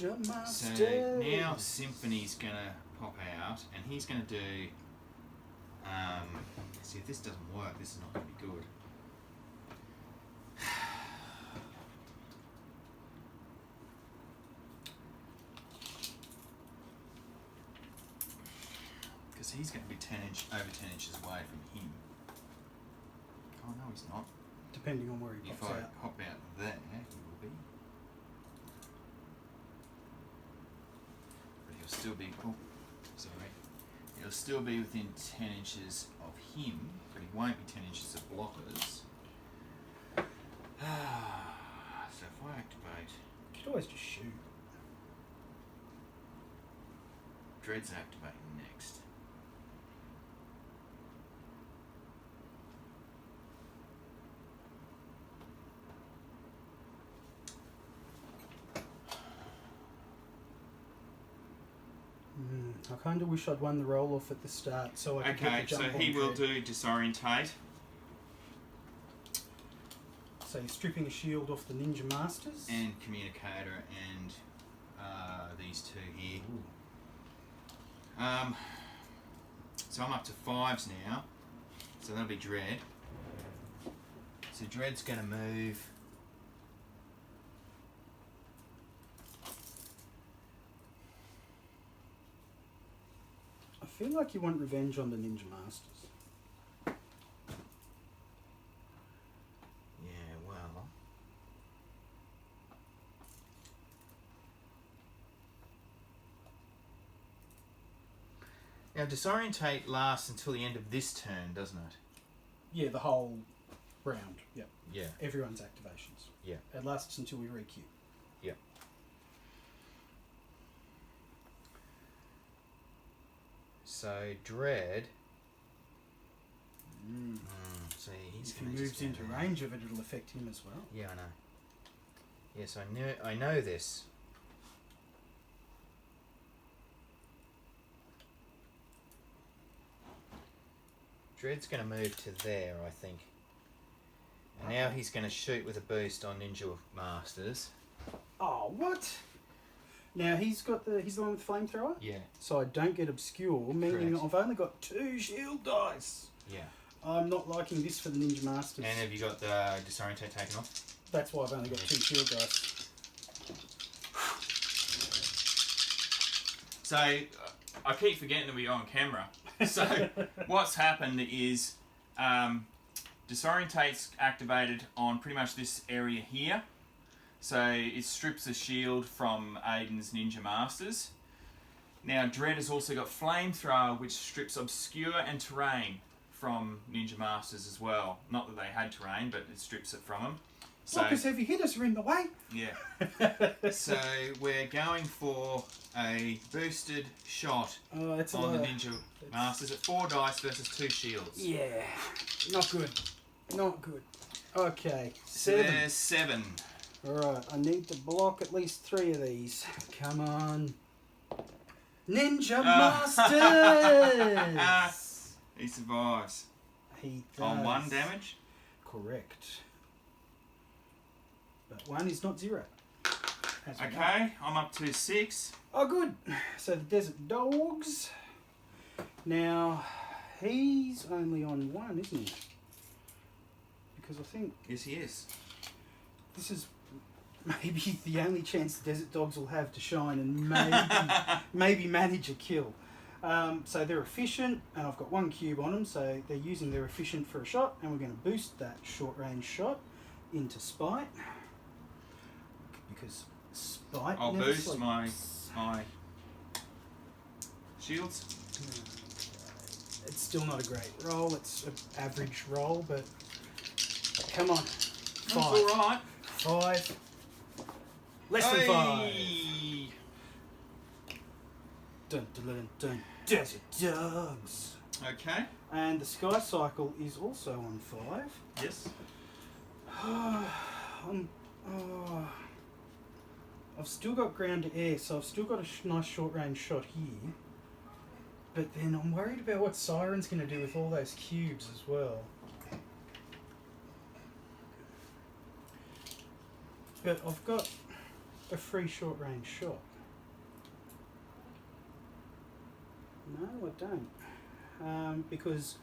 Speaker 2: Ninja Master.
Speaker 1: So now Symphony's going to pop out, and he's going to do... see, if this doesn't work, this is not going to be good. Because he's going to be over 10 inches away from him. Oh no, he's not.
Speaker 2: Depending on where he
Speaker 1: If
Speaker 2: pops
Speaker 1: I
Speaker 2: out.
Speaker 1: hop out there, he will be. But he'll still be. Oh, sorry. He'll still be within 10 inches of him, but he won't be 10 inches of blockers. So if I activate.
Speaker 2: You could always just shoot.
Speaker 1: Dread's activating next.
Speaker 2: I kind of wish I'd won the roll off at the start so I could get
Speaker 1: Okay,
Speaker 2: the jump
Speaker 1: so
Speaker 2: on
Speaker 1: he will
Speaker 2: Dread.
Speaker 1: do disorientate.
Speaker 2: So you're stripping a shield off the Ninja Masters.
Speaker 1: And communicator and these 2 here. So I'm up to 5s now. So that'll be Dread. So Dread's going to move
Speaker 2: feel like you want revenge on the Ninja Masters.
Speaker 1: Yeah, well. Now, disorientate lasts until the end of this turn, doesn't it?
Speaker 2: Yeah, the whole round. Yep.
Speaker 1: Yeah.
Speaker 2: Everyone's activations.
Speaker 1: Yeah.
Speaker 2: It lasts until we re-queue.
Speaker 1: Yeah. So, Dread. See, he's
Speaker 2: If he
Speaker 1: gonna
Speaker 2: moves
Speaker 1: just go
Speaker 2: into
Speaker 1: there.
Speaker 2: range of it, it'll affect him as well.
Speaker 1: Yeah, I know. Yes, I know this. Dread's going to move to there, I think. And now he's going to shoot with a boost on Ninja Masters.
Speaker 2: Oh, what? Now he's the one with flamethrower.
Speaker 1: Yeah.
Speaker 2: So I don't get obscure, meaning
Speaker 1: Correct.
Speaker 2: I've only got 2 shield dice.
Speaker 1: Yeah.
Speaker 2: I'm not liking this for the Ninja Masters.
Speaker 1: And have you got the disorientate taken off?
Speaker 2: That's why I've only got 2 shield dice.
Speaker 3: So, I keep forgetting that we're on camera. So, what's happened is disorientate's activated on pretty much this area here. So, it strips the shield from Aiden's Ninja Masters. Now, Dread has also got Flamethrower, which strips Obscure and Terrain from Ninja Masters as well. Not that they had terrain, but it strips it from them. So,
Speaker 2: Because heavy hitters are in the way.
Speaker 3: yeah. So, we're going for a boosted shot
Speaker 2: Oh, that's
Speaker 3: on the Ninja Masters at 4 dice versus 2 shields.
Speaker 2: Yeah, not good. Not good. Okay,
Speaker 3: So
Speaker 2: 7.
Speaker 3: there's 7.
Speaker 2: Alright, I need to block at least 3 of these. Come on. Ninja Masters!
Speaker 3: He survives.
Speaker 2: He does.
Speaker 3: On 1 damage.
Speaker 2: Correct. But 1 is not 0. As we know.
Speaker 3: Okay, I'm up to 6.
Speaker 2: Oh, good. So the Desert Dogs. Now, he's only on 1, isn't he? Because I think
Speaker 3: Yes, he is.
Speaker 2: this is maybe the only chance the Desert Dogs will have to shine and maybe manage a kill. So they're efficient, and I've got 1 cube on them, so they're using their efficient for a shot, and we're going to boost that short range shot into Spite. Because Spite...
Speaker 3: I'll
Speaker 2: never
Speaker 3: boost
Speaker 2: sleeps.
Speaker 3: my shields.
Speaker 2: It's still not a great roll, it's an average roll, but come on. 5.
Speaker 3: That's alright.
Speaker 2: 5. Less than 5. Dun, dun, dun, dun. Desert Dogs.
Speaker 3: Okay.
Speaker 2: And the Sky Cycle is also on 5.
Speaker 3: Yes.
Speaker 2: I've still got ground to air, so I've still got a nice short range shot here. But then I'm worried about what Siren's going to do with all those cubes as well. But I've got a free short range shot. No, I don't. Because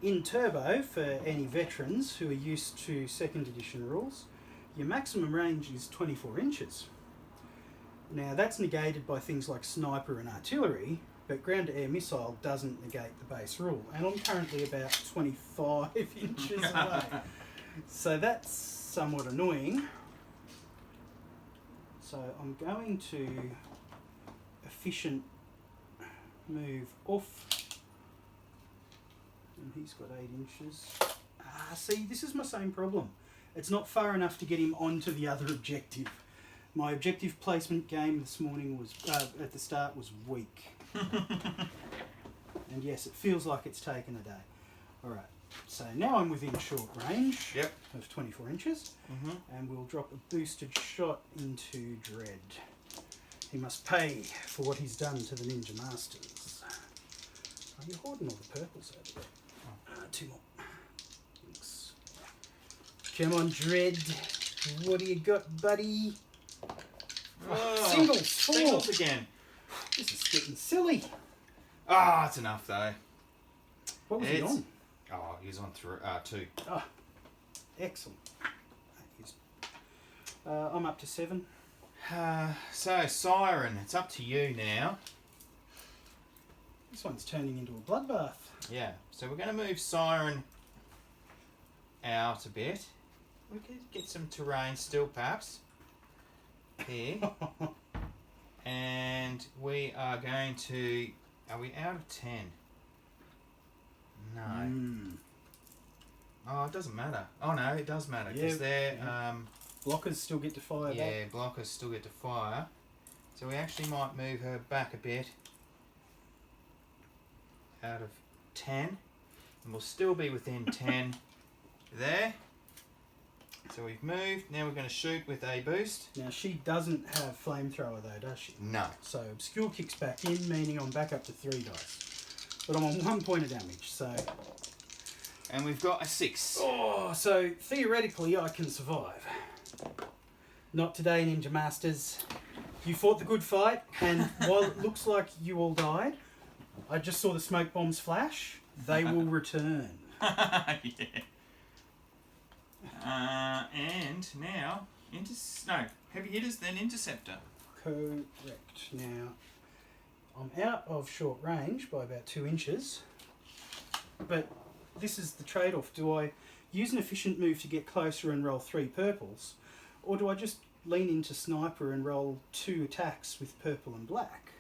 Speaker 2: in Turbo, for any veterans who are used to 2nd edition rules, your maximum range is 24 inches. Now that's negated by things like sniper and artillery, but ground-to-air missile doesn't negate the base rule. And I'm currently about 25 inches away. So that's somewhat annoying. So I'm going to efficient move off. And he's got 8 inches. See, this is my same problem. It's not far enough to get him onto the other objective. My objective placement game this morning was, at the start, was weak. And yes, it feels like it's taken a day. Alright, so now I'm within short range of 24 inches. And we'll drop a boosted shot into Dread. He must pay for what he's done to the Ninja Masters. Are you hoarding all the purples over there? 2 more. Thanks. Come on, Dread. What do you got, buddy?
Speaker 3: Oh,
Speaker 2: Singles, 4.
Speaker 3: Singles again.
Speaker 2: This is getting silly.
Speaker 3: Ah, it's enough though.
Speaker 2: What was he on?
Speaker 3: Oh, he was on 2.
Speaker 2: Ah, excellent. I'm up to 7.
Speaker 1: So, Siren, it's up to you now.
Speaker 2: This one's turning into a bloodbath.
Speaker 1: Yeah. So we're going to move Siren out a bit. We could get some terrain still, perhaps. Here. And we are going to... Are we out of 10? No. Oh, it doesn't matter. Oh, no, it does matter. Because they're...
Speaker 2: Blockers still get to fire back.
Speaker 1: Yeah, blockers still get to fire. So we actually might move her back a bit. Out of 10. And we'll still be within 10 there. So we've moved. Now we're going to shoot with a boost.
Speaker 2: Now, she doesn't have flamethrower though, does she?
Speaker 1: No.
Speaker 2: So obscure kicks back in, meaning I'm back up to 3 dice. But I'm on 1 point of damage, so...
Speaker 1: And we've got a 6.
Speaker 2: Oh, so theoretically I can survive. Not today, Ninja Masters. You fought the good fight, and while it looks like you all died, I just saw the smoke bombs flash. They will return.
Speaker 3: Yeah. And now, heavy hitters, then interceptor.
Speaker 2: Correct. Now, I'm out of short range by about 2 inches, but this is the trade-off. Do I use an efficient move to get closer and roll 3 purples, or do I just lean into sniper and roll 2 attacks with purple and black?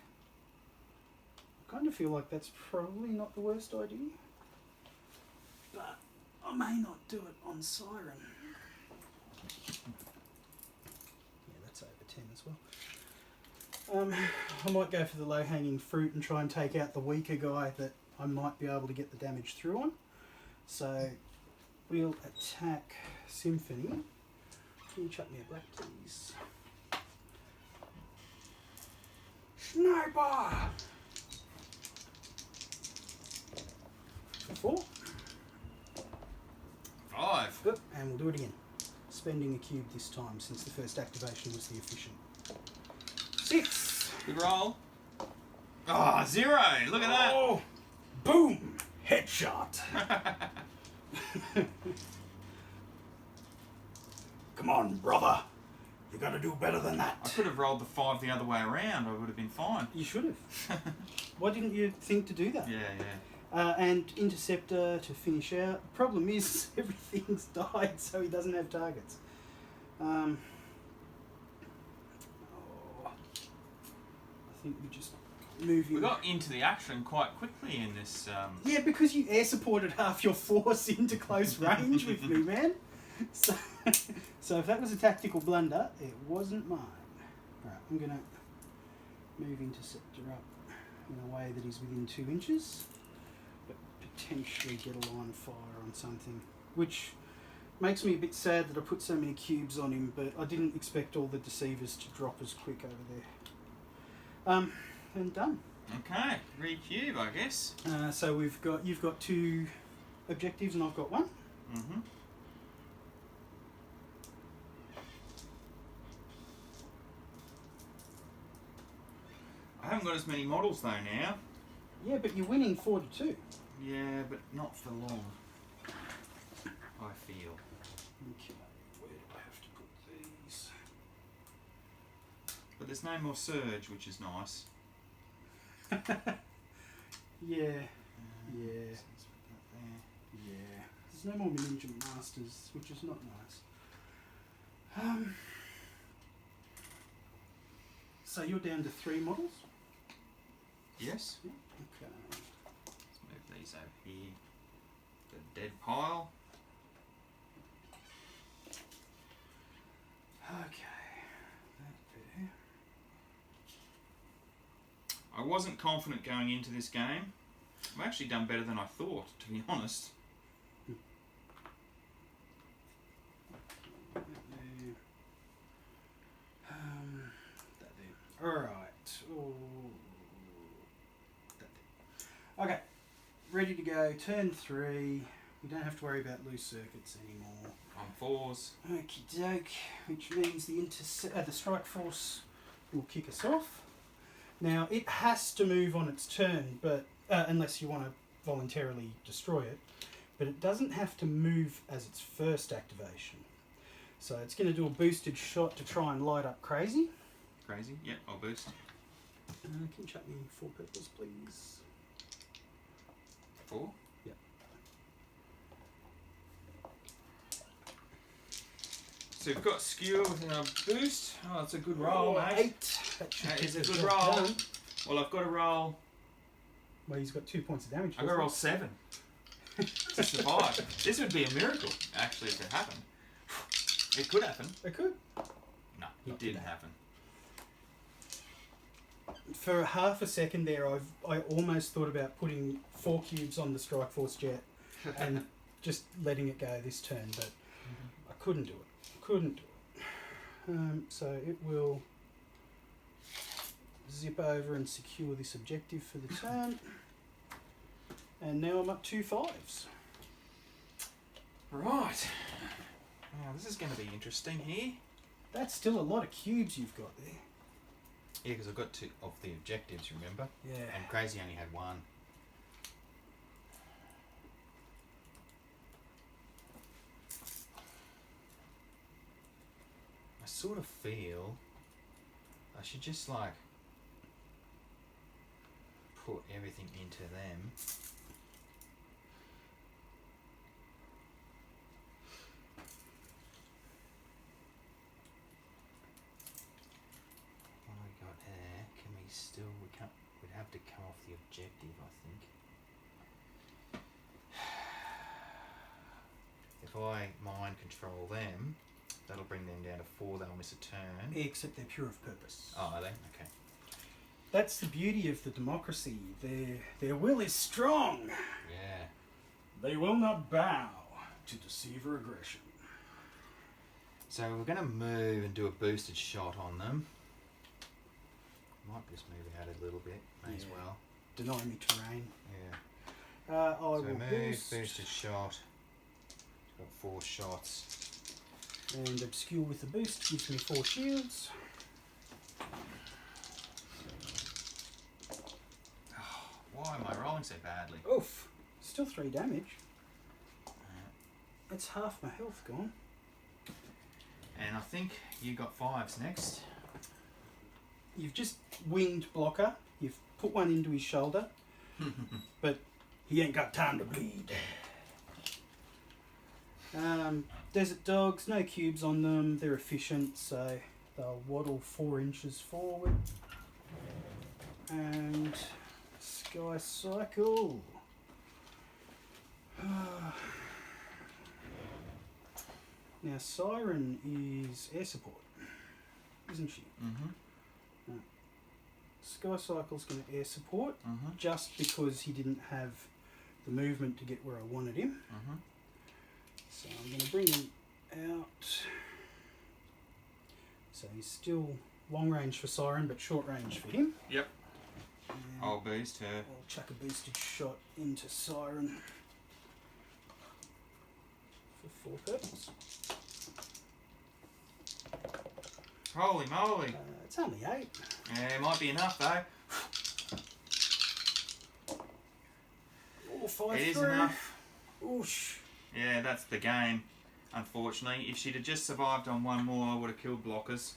Speaker 2: I kind of feel like that's probably not the worst idea, but I may not do it on Siren. Yeah, that's over 10 as well. I might go for the low-hanging fruit and try and take out the weaker guy that I might be able to get the damage through on. So we'll attack Symphony. Can you chuck me a black, please? Sniper! For 4.
Speaker 3: 5.
Speaker 2: Good, and we'll do it again. Spending a cube this time since the first activation was the efficient. 6!
Speaker 3: Good roll. Oh, 0. Look at that.
Speaker 2: Oh! Boom! Headshot! Come on, brother. You gotta do better than that.
Speaker 3: I could have rolled the 5 the other way around. I would have been fine.
Speaker 2: You should have. Why didn't you think to do that?
Speaker 3: Yeah.
Speaker 2: And Interceptor to finish out. The problem is everything's died, so he doesn't have targets. I think we just move him.
Speaker 3: We got into the action quite quickly in this.
Speaker 2: Yeah, because you air supported half your force into close range with me, man. So if that was a tactical blunder, it wasn't mine. Alright, I'm going to move Interceptor up in a way that is within 2 inches, but potentially get a line of fire on something, which makes me a bit sad that I put so many cubes on him, but I didn't expect all the Deceivers to drop as quick over there. And done.
Speaker 3: Okay, re-cube, I guess.
Speaker 2: So you've got 2 objectives and I've got 1.
Speaker 3: Mm-hmm. I haven't got as many models though now.
Speaker 2: Yeah, but you're winning 4-2.
Speaker 3: Yeah, but not for long. I feel.
Speaker 2: Okay, where do I have to put these?
Speaker 3: But there's no more surge, which is nice.
Speaker 2: Yeah, yeah,
Speaker 3: So let's put that there.
Speaker 2: yeah. There's no more Ninja Masters, which is not nice. So you're down to 3 models?
Speaker 3: Yes.
Speaker 2: Okay.
Speaker 3: Let's move these over here. The dead pile.
Speaker 2: Okay. That there.
Speaker 3: I wasn't confident going into this game. I've actually done better than I thought, to be honest.
Speaker 2: That there. That there. Alright. Oh. That there. Okay. Ready to go. Turn 3. We don't have to worry about loose circuits anymore.
Speaker 3: On 4s.
Speaker 2: Okie doke, which means the strike force will kick us off. Now, it has to move on its turn, but unless you want to voluntarily destroy it. But it doesn't have to move as its first activation. So it's going to do a boosted shot to try and light up Crazy.
Speaker 3: Crazy. Yep, I'll boost.
Speaker 2: Can you chuck me 4 purples, please?
Speaker 3: 4.
Speaker 2: Yep.
Speaker 3: So we've got skewer with our boost. Oh, it's a good roll, mate.
Speaker 2: 8. That should
Speaker 3: It's
Speaker 2: get
Speaker 3: a
Speaker 2: the
Speaker 3: good
Speaker 2: job
Speaker 3: roll.
Speaker 2: done.
Speaker 3: Well, I've got to roll.
Speaker 2: Well, he's got 2 points of damage.
Speaker 3: I've got to roll 7 to survive. This would be a miracle, actually, if it happened. It could happen.
Speaker 2: It could.
Speaker 3: No, it
Speaker 2: Not
Speaker 3: didn't
Speaker 2: today.
Speaker 3: happen.
Speaker 2: For half a second there, I almost thought about putting 4 cubes on the Strike Force jet and just letting it go this turn, but I couldn't do it. Couldn't do it. So it will zip over and secure this objective for the turn. And now I'm up 2 5s.
Speaker 3: Right. Now, this is going to be interesting here.
Speaker 2: That's still a lot of cubes you've got there.
Speaker 1: Yeah, because I've got 2 of the objectives, remember?
Speaker 2: Yeah.
Speaker 1: And Crazy only had 1. I sort of feel I should just like put everything into them. What have we got there? Can we still, we'd have to come off the objective, I think. If I mind control them, that'll bring them down to 4, they'll miss a turn.
Speaker 2: Except they're pure of purpose.
Speaker 1: Oh, are they? Okay.
Speaker 2: That's the beauty of the democracy. Their will is strong.
Speaker 1: Yeah.
Speaker 2: They will not bow to deceiver aggression.
Speaker 1: So we're going to move and do a boosted shot on them. Might just move out a little bit, may as
Speaker 2: Yeah.
Speaker 1: well.
Speaker 2: Deny me terrain.
Speaker 1: Yeah.
Speaker 2: I
Speaker 1: So
Speaker 2: will
Speaker 1: move,
Speaker 2: boost
Speaker 1: boosted shot. Got 4 shots.
Speaker 2: and obscure with the boost gives me 4 shields.
Speaker 3: Why am I rolling so badly?
Speaker 2: Oof. Still 3 damage. That's half my health gone.
Speaker 3: And I think you got 5s next.
Speaker 2: You've just winged blocker. You've put one into his shoulder. But he ain't got time to bleed. Desert dogs, no cubes on them. They're efficient, so they'll waddle 4 inches forward. And Sky Cycle. Now Siren is air support, isn't she?
Speaker 3: Mm-hmm.
Speaker 2: Sky Cycle's going to air support
Speaker 3: Mm-hmm.
Speaker 2: just because he didn't have the movement to get where I wanted him.
Speaker 3: Mm-hmm.
Speaker 2: So I'm going to bring him out. So he's still long range for Siren, but short range for him.
Speaker 3: Yep.
Speaker 2: And
Speaker 3: I'll boost her.
Speaker 2: I'll chuck a boosted shot into Siren for 4 purples.
Speaker 3: Holy moly.
Speaker 2: It's only 8.
Speaker 3: Yeah, it might be enough though.
Speaker 2: Oh, 5
Speaker 3: It is
Speaker 2: through.
Speaker 3: enough.
Speaker 2: Oosh.
Speaker 3: Yeah, that's the game. Unfortunately, if she'd have just survived on 1 more, I would have killed blockers.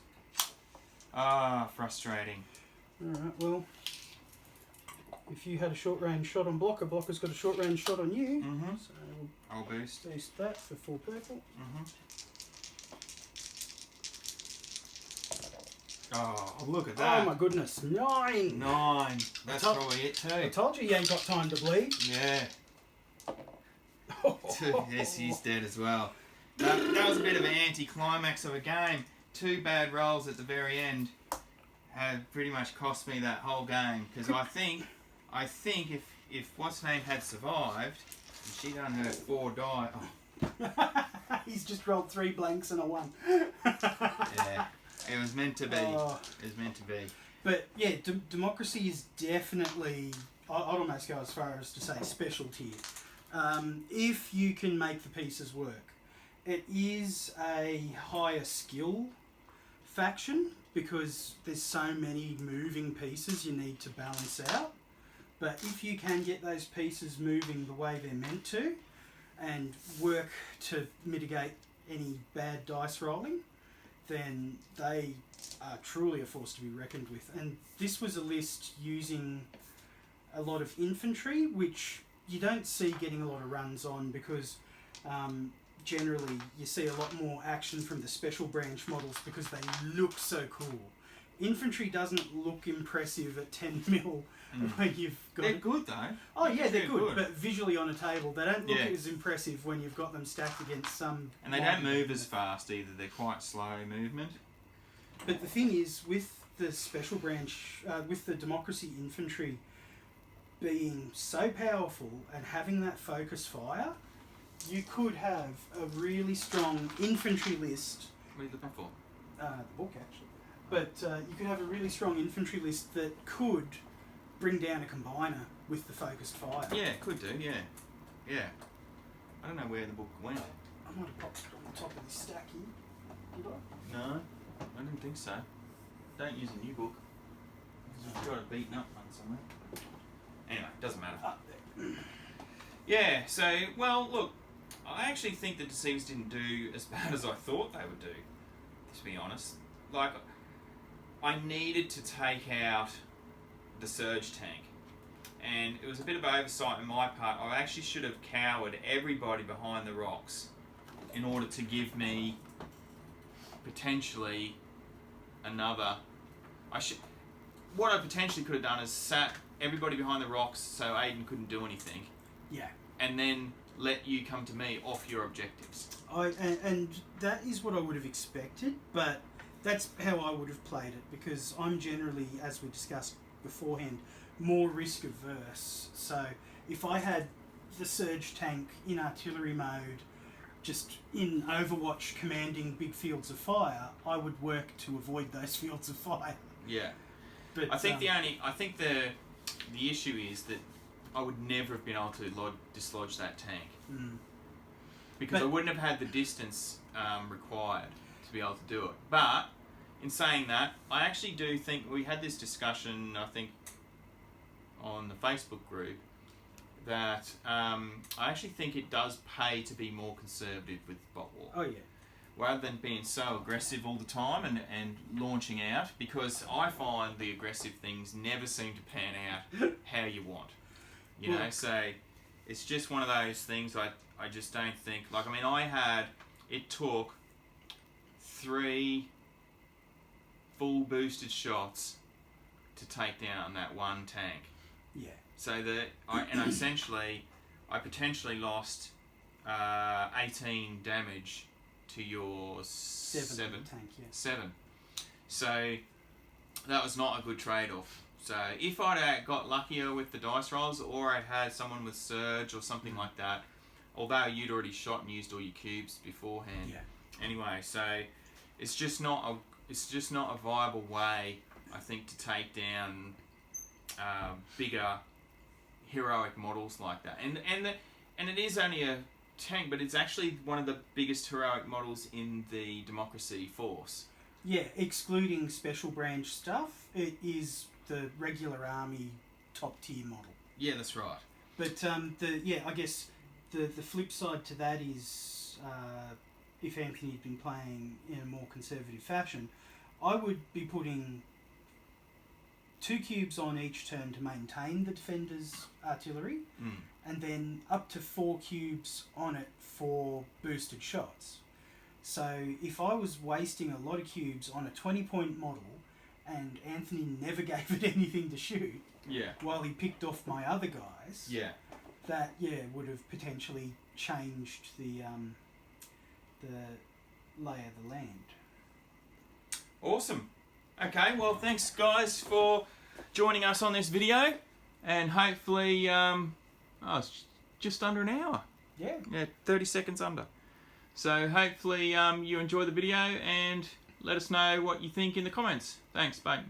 Speaker 3: Ah, frustrating.
Speaker 2: Alright, well, if you had a short range shot on Blocker, Blocker's got a short range shot on you.
Speaker 3: Mm-hmm.
Speaker 2: So we'll
Speaker 3: I'll boost.
Speaker 2: boost that for 4 purple.
Speaker 3: Mm-hmm. Oh, look at that.
Speaker 2: Oh my goodness, 9!
Speaker 3: 9. That's
Speaker 2: told-
Speaker 3: probably it
Speaker 2: I
Speaker 3: too.
Speaker 2: told you he ain't got time to bleed.
Speaker 3: Yeah. Yes, he's dead as well. That was a bit of an anti-climax of a game. 2 bad rolls at the very end have pretty much cost me that whole game. Because I think if what's name had survived, and she done her 4 die. Oh,
Speaker 2: He's just rolled 3 blanks and a 1.
Speaker 3: yeah, it was meant to be.
Speaker 2: Oh.
Speaker 3: It was meant to be.
Speaker 2: But yeah, democracy is definitely, I'd almost go as far as to say special tier. If you can make the pieces work. It is a higher skill faction because there's so many moving pieces you need to balance out. But if you can get those pieces moving the way they're meant to and work to mitigate any bad dice rolling, then they are truly a force to be reckoned with. And this was a list using a lot of infantry, which you don't see getting a lot of runs on because generally you see a lot more action from the special branch models because they look so cool. Infantry doesn't look impressive at 10 mil when you've got...
Speaker 1: They're good though.
Speaker 2: Oh yeah, they're good, but visually on a table they don't look
Speaker 1: Yeah.
Speaker 2: as impressive when you've got them stacked against some...
Speaker 1: And they don't move as fast either. They're quite slow movement.
Speaker 2: But the thing is, with the special branch, with the Democracy Infantry being so powerful and having that focus fire, you could have a really strong infantry list.
Speaker 1: What are you looking for?
Speaker 2: The book, actually. But you could have a really strong infantry list that could bring down a combiner with the focused fire.
Speaker 1: Yeah, could do, yeah. Yeah. I don't know where the book went.
Speaker 2: I might have popped it on the top of this stack here. Did I?
Speaker 1: No, I didn't think so. Don't use a new book. I've got a beaten up one somewhere. Anyway, doesn't matter.
Speaker 2: Up there.
Speaker 1: Yeah, so, well, look, I actually think the Deceivers didn't do as bad as I thought they would do, to be honest. Like, I needed to take out the surge tank, and it was a bit of oversight on my part. I actually should have cowered everybody behind the rocks in order to give me potentially another... What I potentially could have done is sat everybody behind the rocks so Aiden couldn't do anything.
Speaker 2: Yeah.
Speaker 1: And then let you come to me off your objectives.
Speaker 2: And that is what I would have expected, but that's how I would have played it, because I'm generally, as we discussed beforehand, more risk averse. So if I had the surge tank in artillery mode, just in Overwatch commanding big fields of fire, I would work to avoid those fields of fire.
Speaker 1: Yeah.
Speaker 2: But
Speaker 1: I think the issue is that I would never have been able to dislodge that tank. Because I wouldn't have had the distance required to be able to do it. But in saying that, I actually do think we had this discussion, I think, on the Facebook group, that I actually think it does pay to be more conservative with bot war.
Speaker 2: Oh yeah.
Speaker 1: Rather than being so aggressive all the time and launching out, because I find the aggressive things never seem to pan out how you want. You know, so it's just one of those things I just don't think... Like, I mean, it took 3 full boosted shots to take down that one tank.
Speaker 2: Yeah.
Speaker 1: So essentially, I potentially lost 18 damage to your 7
Speaker 2: tank, yeah.
Speaker 1: 7. So that was not a good trade-off. So if I'd got luckier with the dice rolls, or I'd had someone with surge or something like that, although you'd already shot and used all your cubes beforehand.
Speaker 2: Yeah.
Speaker 1: Anyway, so it's just not a viable way, I think, to take down bigger heroic models like that. And it is only a tank, but it's actually one of the biggest heroic models in the Democracy force.
Speaker 2: Yeah, excluding special branch stuff, it is the regular army top tier model.
Speaker 1: Yeah, that's right.
Speaker 2: But I guess the flip side to that is if Anthony had been playing in a more conservative fashion, I would be putting 2 cubes on each turn to maintain the defender's artillery, and then up to 4 cubes on it for boosted shots. So if I was wasting a lot of cubes on a 20-point model and Anthony never gave it anything to shoot, while he picked off my other guys, that would have potentially changed the lay of the land.
Speaker 1: Awesome. Okay, well, thanks guys for joining us on this video, and hopefully it's just under an hour. Yeah, 30 seconds under. So hopefully you enjoy the video, and let us know what you think in the comments. Thanks, bye.